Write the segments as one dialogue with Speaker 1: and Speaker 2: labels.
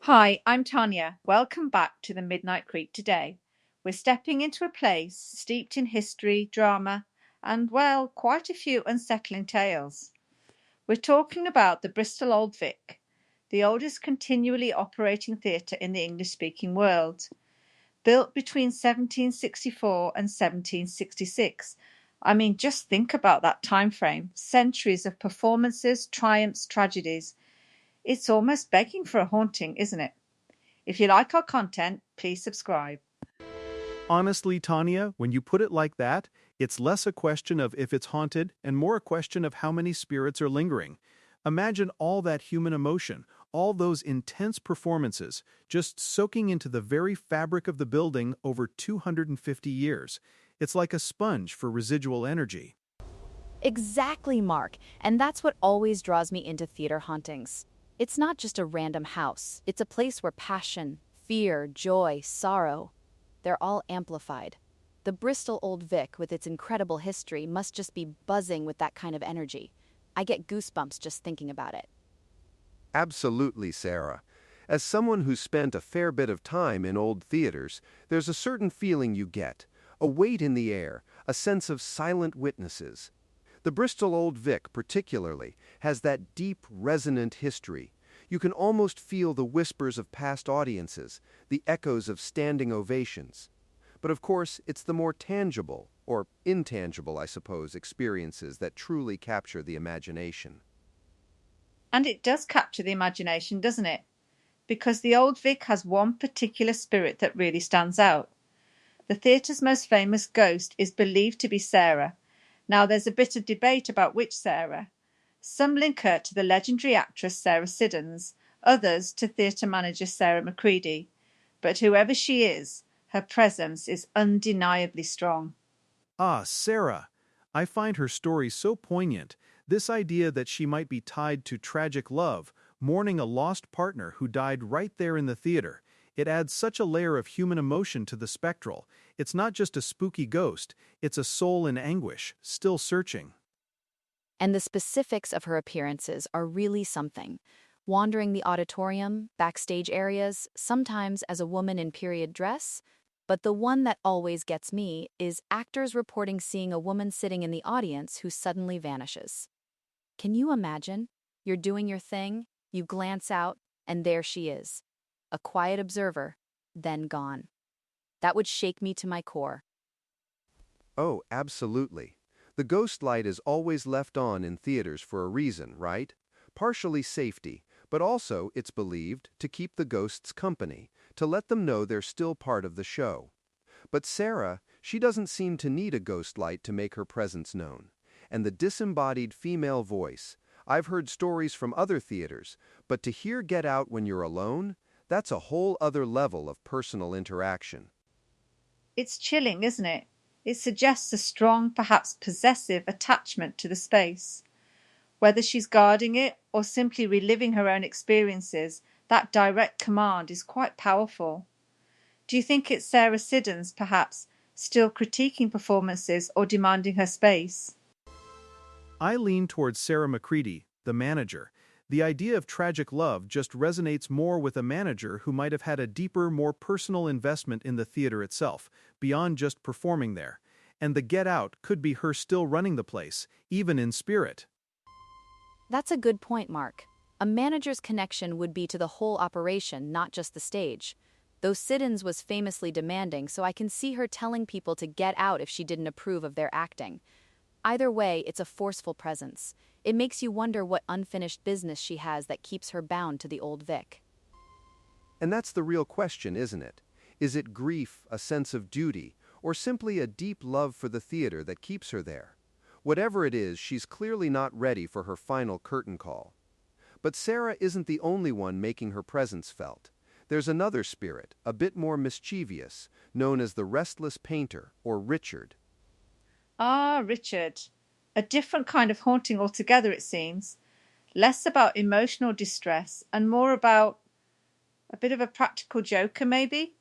Speaker 1: Hi, I'm Tanya. Welcome back to the Midnight Creek today. We're stepping into a place steeped in history, drama, and, well, quite a few unsettling tales. We're talking about the Bristol Old Vic, the oldest continually operating theatre in the English-speaking world. Built between 1764 and 1766. I mean, just think about that time frame. Centuries of performances, triumphs, tragedies. It's almost begging for a haunting, isn't it? If you like our content, please subscribe.
Speaker 2: Honestly, Tanya, when you put it like that, it's less a question of if it's haunted and more a question of how many spirits are lingering. Imagine all that human emotion, all those intense performances, just soaking into the very fabric of the building over 250 years. It's like a sponge for residual energy.
Speaker 3: Exactly, Mark. And that's what always draws me into theater hauntings. It's not just a random house, it's a place where passion, fear, joy, sorrow, they're all amplified. The Bristol Old Vic, with its incredible history, must just be buzzing with that kind of energy. I get goosebumps just thinking about it.
Speaker 4: Absolutely, Sarah. As someone who's spent a fair bit of time in old theaters, there's a certain feeling you get, a weight in the air, a sense of silent witnesses. The Bristol Old Vic, particularly, has that deep, resonant history. You can almost feel the whispers of past audiences, the echoes of standing ovations. But of course, it's the more tangible, or intangible, I suppose, experiences that truly capture the imagination.
Speaker 1: And it does capture the imagination, doesn't it? Because the Old Vic has one particular spirit that really stands out. The theatre's most famous ghost is believed to be Sarah. Now, there's a bit of debate about which Sarah. Some link her to the legendary actress Sarah Siddons, others to theatre manager Sarah Macready. But whoever she is, her presence is undeniably strong.
Speaker 2: Ah, Sarah! I find her story so poignant. This idea that she might be tied to tragic love, mourning a lost partner who died right there in the theater. It adds such a layer of human emotion to the spectral. It's not just a spooky ghost, it's a soul in anguish, still searching.
Speaker 3: And the specifics of her appearances are really something. Wandering the auditorium, backstage areas, sometimes as a woman in period dress. But the one that always gets me is actors reporting seeing a woman sitting in the audience who suddenly vanishes. Can you imagine? You're doing your thing, you glance out, and there she is. A quiet observer, then gone. That would shake me to my core.
Speaker 4: Oh, absolutely. The ghost light is always left on in theaters for a reason, right? Partially safety, but also, it's believed, to keep the ghosts company, to let them know they're still part of the show. But Sarah, she doesn't seem to need a ghost light to make her presence known. And the disembodied female voice, I've heard stories from other theaters, but to hear Get Out when you're alone, that's a whole other level of personal interaction.
Speaker 1: It's chilling, isn't it? It suggests a strong, perhaps possessive attachment to the space. Whether she's guarding it or simply reliving her own experiences, that direct command is quite powerful. Do you think it's Sarah Siddons, perhaps, still critiquing performances or demanding her space?
Speaker 2: I lean towards Sarah Macready, the manager. The idea of tragic love just resonates more with a manager who might have had a deeper, more personal investment in the theater itself, beyond just performing there. And the Get Out could be her still running the place, even in spirit.
Speaker 3: That's a good point, Mark. A manager's connection would be to the whole operation, not just the stage. Though Siddons was famously demanding, so I can see her telling people to get out if she didn't approve of their acting. Either way, it's a forceful presence. It makes you wonder what unfinished business she has that keeps her bound to the Old Vic.
Speaker 4: And that's the real question, isn't it? Is it grief, a sense of duty, or simply a deep love for the theater that keeps her there? Whatever it is, she's clearly not ready for her final curtain call. But Sarah isn't the only one making her presence felt. There's another spirit, a bit more mischievous, known as the Restless Painter, or Richard.
Speaker 1: Ah, Richard. A different kind of haunting altogether, it seems. Less about emotional distress and more about a bit of a practical joker, maybe?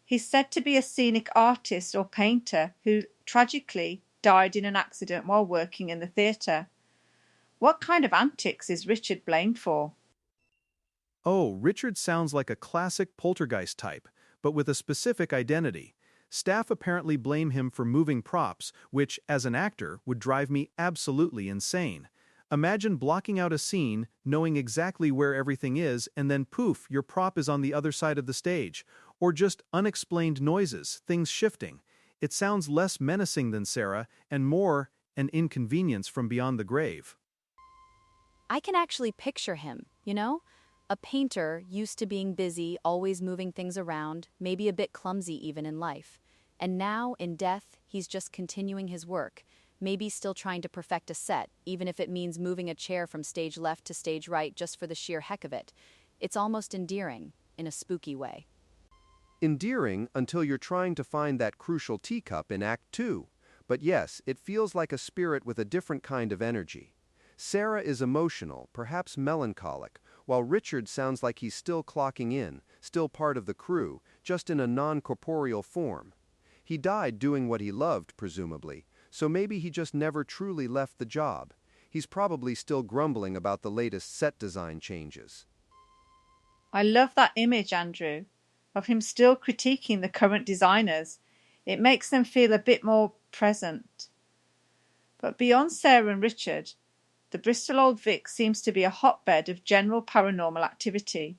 Speaker 1: He's said to be a scenic artist or painter who tragically died in an accident while working in the theatre. What kind of antics is Richard blamed for?
Speaker 2: Oh, Richard sounds like a classic poltergeist type, but with a specific identity. Staff apparently blame him for moving props, which, as an actor, would drive me absolutely insane. Imagine blocking out a scene, knowing exactly where everything is, and then poof, your prop is on the other side of the stage. Or just unexplained noises, things shifting. It sounds less menacing than Sarah, and more an inconvenience from beyond the grave.
Speaker 3: I can actually picture him, you know? A painter used to being busy, always moving things around, maybe a bit clumsy even in life. And now, in death, he's just continuing his work, maybe still trying to perfect a set, even if it means moving a chair from stage left to stage right just for the sheer heck of it. It's almost endearing, in a spooky way.
Speaker 4: Endearing until you're trying to find that crucial teacup in Act 2. But yes, it feels like a spirit with a different kind of energy. Sarah is emotional, perhaps melancholic, while Richard sounds like he's still clocking in, still part of the crew, just in a non-corporeal form. He died doing what he loved, presumably, so maybe he just never truly left the job. He's probably still grumbling about the latest set design changes.
Speaker 1: I love that image, Andrew, of him still critiquing the current designers. It makes them feel a bit more present. But beyond Sarah and Richard, the Bristol Old Vic seems to be a hotbed of general paranormal activity.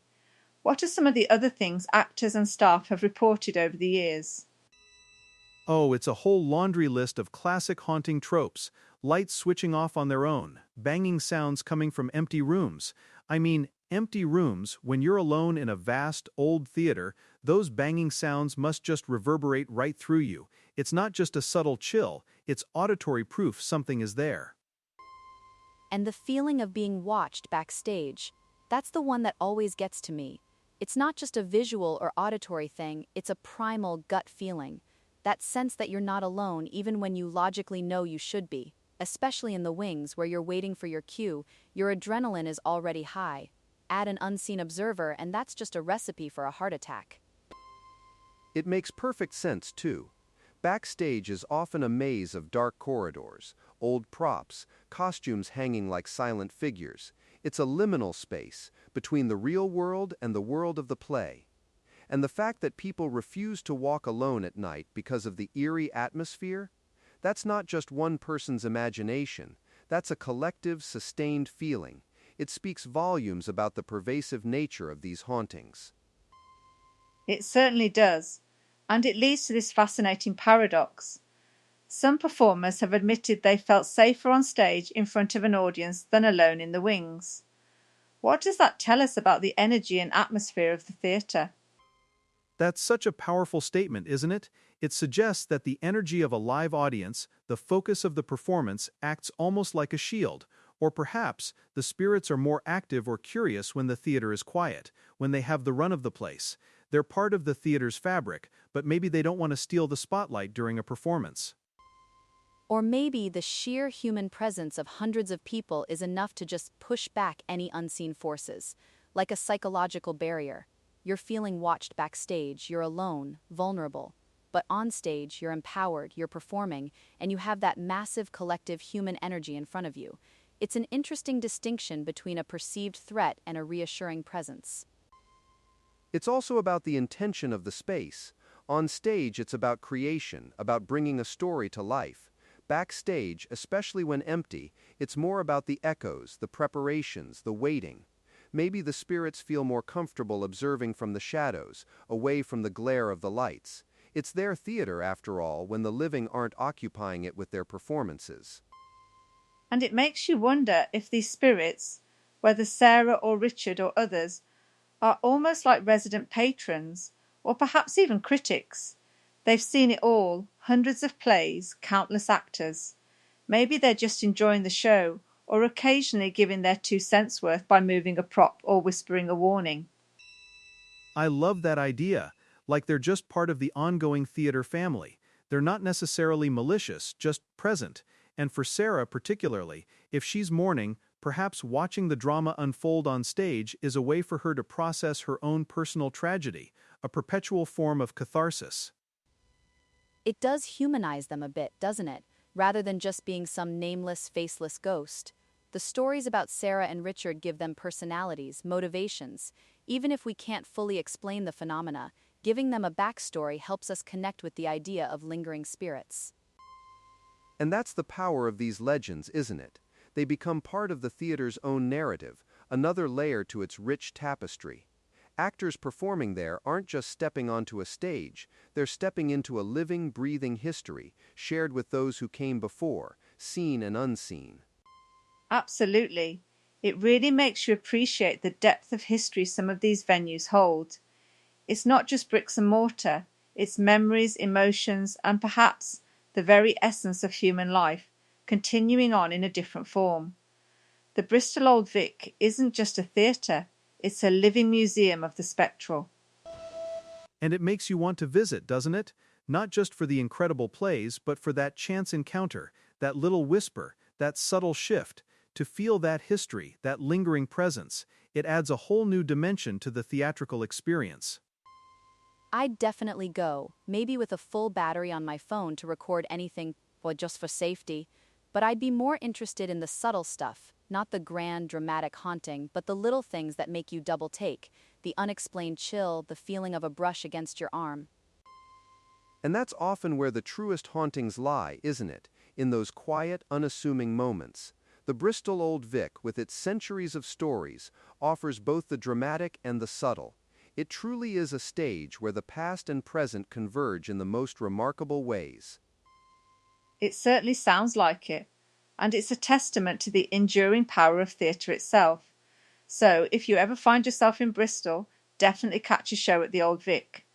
Speaker 1: What are some of the other things actors and staff have reported over the years?
Speaker 2: Oh, it's a whole laundry list of classic haunting tropes. Lights switching off on their own, banging sounds coming from empty rooms. I mean, empty rooms, when you're alone in a vast, old theater, those banging sounds must just reverberate right through you. It's not just a subtle chill, it's auditory proof something is there.
Speaker 3: And the feeling of being watched backstage, that's the one that always gets to me. It's not just a visual or auditory thing, it's a primal gut feeling. That sense that you're not alone even when you logically know you should be. Especially in the wings where you're waiting for your cue, your adrenaline is already high. Add an unseen observer and that's just a recipe for a heart attack.
Speaker 4: It makes perfect sense, too. Backstage is often a maze of dark corridors, old props, costumes hanging like silent figures. It's a liminal space between the real world and the world of the play. And the fact that people refuse to walk alone at night because of the eerie atmosphere, that's not just one person's imagination. That's a collective, sustained feeling. It speaks volumes about the pervasive nature of these hauntings.
Speaker 1: It certainly does, and it leads to this fascinating paradox. Some performers have admitted they felt safer on stage in front of an audience than alone in the wings. What does that tell us about the energy and atmosphere of the theatre?
Speaker 2: That's such a powerful statement, isn't it? It suggests that the energy of a live audience, the focus of the performance, acts almost like a shield. Or perhaps the spirits are more active or curious when the theater is quiet, when they have the run of the place. They're part of the theater's fabric, but maybe they don't want to steal the spotlight during a performance.
Speaker 3: Or maybe the sheer human presence of hundreds of people is enough to just push back any unseen forces, like a psychological barrier. You're feeling watched backstage, you're alone, vulnerable. But on stage, you're empowered, you're performing, and you have that massive collective human energy in front of you. It's an interesting distinction between a perceived threat and a reassuring presence.
Speaker 4: It's also about the intention of the space. On stage, it's about creation, about bringing a story to life. Backstage, especially when empty, it's more about the echoes, the preparations, the waiting. Maybe the spirits feel more comfortable observing from the shadows, away from the glare of the lights. It's their theater, after all, when the living aren't occupying it with their performances.
Speaker 1: And it makes you wonder if these spirits, whether Sarah or Richard or others, are almost like resident patrons, or perhaps even critics. They've seen it all, hundreds of plays, countless actors. Maybe they're just enjoying the show, or occasionally giving their 2 cents worth by moving a prop or whispering a warning.
Speaker 2: I love that idea, like they're just part of the ongoing theater family. They're not necessarily malicious, just present. And for Sarah particularly, if she's mourning, perhaps watching the drama unfold on stage is a way for her to process her own personal tragedy, a perpetual form of catharsis.
Speaker 3: It does humanize them a bit, doesn't it? Rather than just being some nameless, faceless ghost. The stories about Sarah and Richard give them personalities, motivations. Even if we can't fully explain the phenomena, giving them a backstory helps us connect with the idea of lingering spirits.
Speaker 4: And that's the power of these legends, isn't it? They become part of the theater's own narrative, another layer to its rich tapestry. Actors performing there aren't just stepping onto a stage, they're stepping into a living, breathing history, shared with those who came before, seen and unseen.
Speaker 1: Absolutely. It really makes you appreciate the depth of history some of these venues hold. It's not just bricks and mortar, it's memories, emotions, and perhaps the very essence of human life, continuing on in a different form. The Bristol Old Vic isn't just a theatre, it's a living museum of the spectral.
Speaker 2: And it makes you want to visit, doesn't it? Not just for the incredible plays, but for that chance encounter, that little whisper, that subtle shift, to feel that history, that lingering presence. It adds a whole new dimension to the theatrical experience.
Speaker 3: I'd definitely go, maybe with a full battery on my phone to record anything, well, just for safety. But I'd be more interested in the subtle stuff, not the grand, dramatic haunting, but the little things that make you double take, the unexplained chill, the feeling of a brush against your arm.
Speaker 4: And that's often where the truest hauntings lie, isn't it? In those quiet, unassuming moments. The Bristol Old Vic, with its centuries of stories, offers both the dramatic and the subtle. It truly is a stage where the past and present converge in the most remarkable ways.
Speaker 1: It certainly sounds like it, and it's a testament to the enduring power of theatre itself. So, if you ever find yourself in Bristol, definitely catch a show at the Old Vic.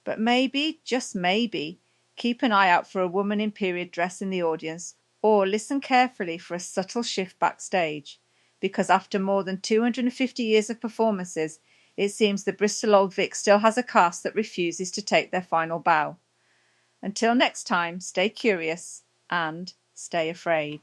Speaker 1: But maybe, just maybe, keep an eye out for a woman in period dress in the audience, or listen carefully for a subtle shift backstage, because after more than 250 years of performances, it seems the Bristol Old Vic still has a cast that refuses to take their final bow. Until next time, stay curious and stay afraid.